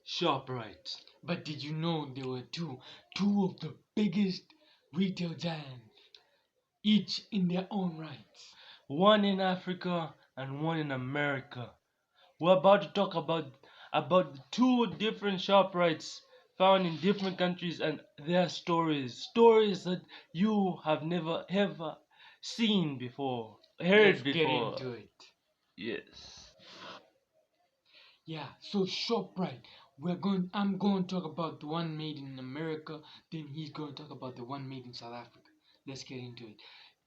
Shoprite. But did you know there were two of the biggest retail giants, each in their own rights? One in Africa and one in America. We're about to talk about two different Shoprites found in different countries and their stories that you have never ever seen before, Let's heard get before. into it. Yes. Yeah, so Shoprite. I'm going to talk about the one made in America, then he's going to talk about the one made in South Africa. Let's get into it.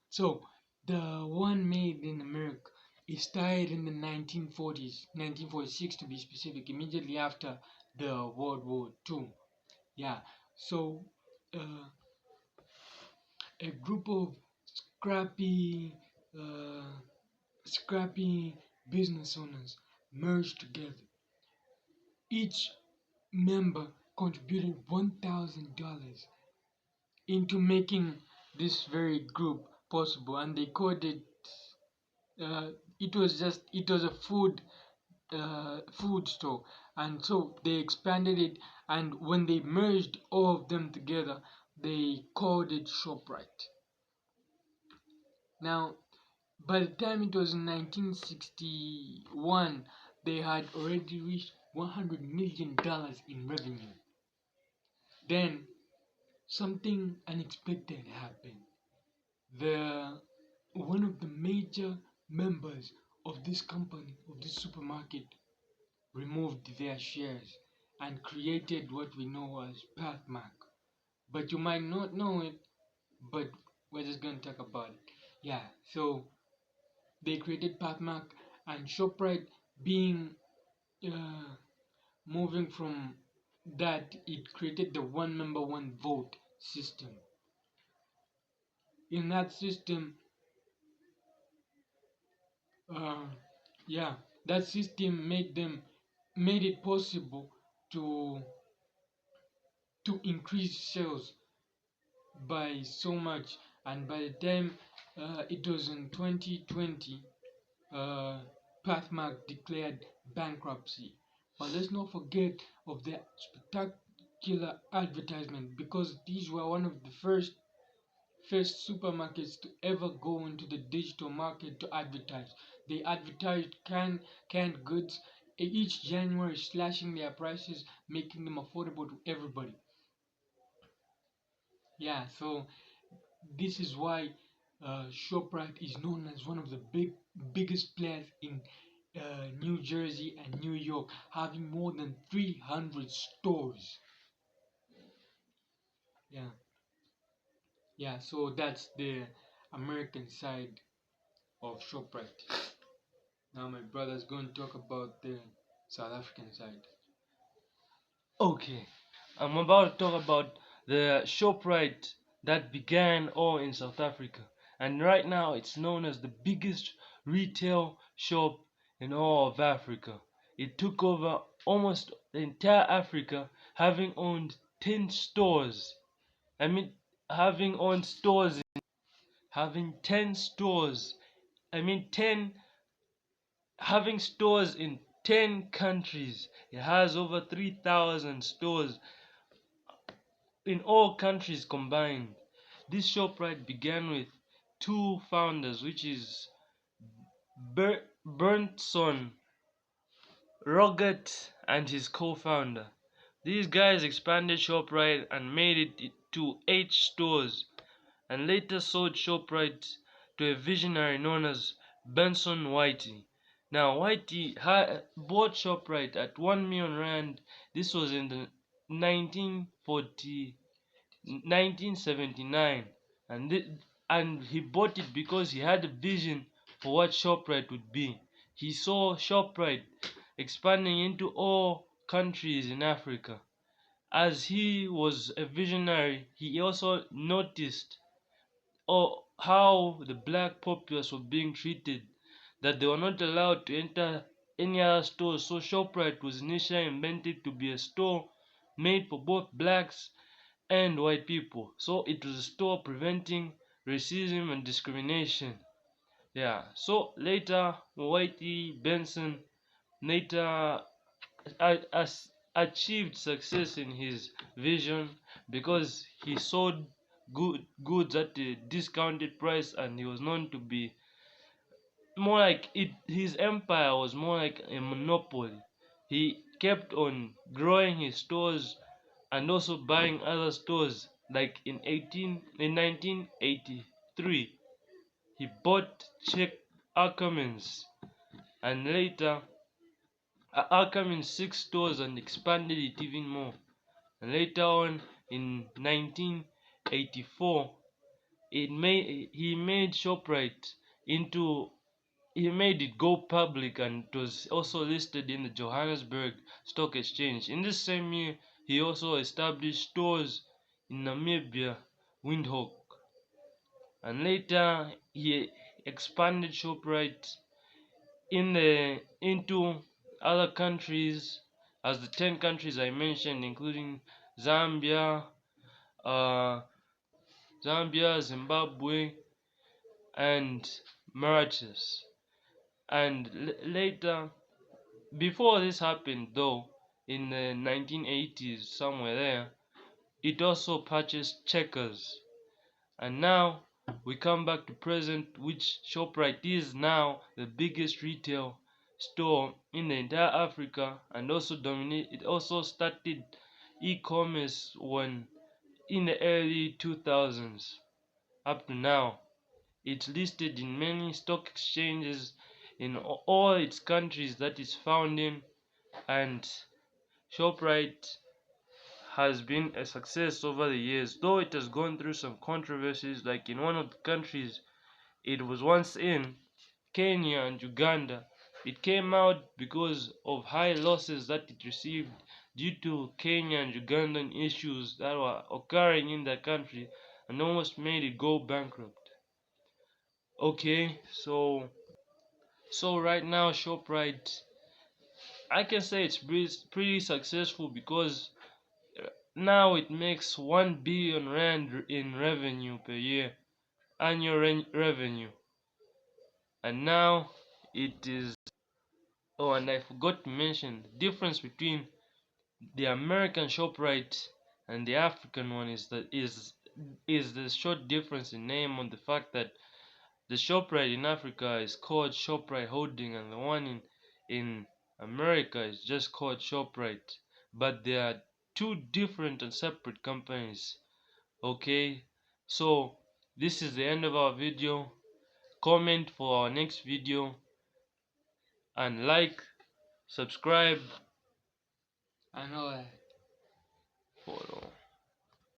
So, the one made in America, it started in the 1940s, 1946 to be specific, immediately after the World War II. Yeah, so uh, a group of scrappy, uh, scrappy business owners merged together. Each member contributed $1,000 into making this very group possible, and they called it. It was a food store, and so they expanded it. And when they merged all of them together, they called it Shoprite. Now, by the time it was in 1961, they had already reached $100 million in revenue. Then something unexpected happened. The One of the major members of this company, of this supermarket, removed their shares and created what we know as Pathmark. But you might not know it, but we're just going to talk about it. Yeah, so they created Pathmark, and Shoprite being uh, moving from that, it created the one member one vote system. In that system, uh, yeah, that system made it possible to increase sales by so much. And by the time it was in 2020, uh, Pathmark declared bankruptcy. But let's not forget of the spectacular advertisement, because these were one of the first supermarkets to ever go into the digital market to advertise. They advertised canned goods each January, slashing their prices, making them affordable to everybody. Yeah, so this is why Shoprite is known as one of the biggest players in New Jersey and New York, having more than 300 stores. Yeah, yeah. So that's the American side of Shoprite. Now my brother's going to talk about the South African side. Okay. I'm about to talk about the Shoprite that began all in South Africa. And right now it's known as the biggest retail shop in all of Africa. It took over almost the entire Africa, having owned 10 stores. I mean, having owned stores, having 10 stores. I mean, 10, having stores in 10 countries. It has over 3,000 stores in all countries combined. This Shoprite began with two founders, which is Burnson Roget and his co-founder. These guys expanded Shoprite and made it to 8 stores, and later sold Shoprite to a visionary known as Benson Whitey. Now Whitey bought Shoprite at 1 million rand. This was in the 1979, and he bought it because he had a vision for what Shoprite would be. He saw Shoprite expanding into all countries in Africa. As he was a visionary, he also noticed how the black populace were being treated, that they were not allowed to enter any other store. So Shoprite was initially invented to be a store made for both blacks and white people. So it was a store preventing racism and discrimination. Yeah. So later, Whitey Benson later as achieved success in his vision because he sold goods at a discounted price, and he was known to be more like it. His empire was more like a monopoly. He kept on growing his stores and also buying other stores. Like in 1983, he bought Czech Ackermans, and later Ackermans 6 stores and expanded it even more. And later on in 1984, he made Shoprite into he made it go public, and it was also listed in the Johannesburg Stock Exchange. In the same year, he also established stores in Namibia, Windhoek, and later he expanded Shoprite into other countries, as the 10 countries I mentioned, including Zambia, uh, Zimbabwe, and Mauritius. And later, before this happened, though, in the 1980s, somewhere there, it also purchased Checkers. And now we come back to present, which Shoprite is now the biggest retail store in the entire Africa, and also dominate. It also started e-commerce when in the early 2000s. Up to now, it's listed in many stock exchanges in all its countries that it's found in, and Shoprite has been a success over the years, though it has gone through some controversies. Like in one of the countries it was once in, Kenya and Uganda, it came out because of high losses that it received due to Kenya and Ugandan issues that were occurring in that country, and almost made it go bankrupt. Okay, so right now Shoprite, I can say it's pretty successful because now it makes 1 billion rand in revenue per year, annual revenue. And now it is, oh, and I forgot to mention the difference between the American Shoprite and the African one is the short difference in name, on the fact that the Shoprite in Africa is called Shoprite Holding, and the one in America is just called Shoprite. But they are two different and separate companies. Okay, so this is the end of our video. Comment for our next video, and like, subscribe. I know that.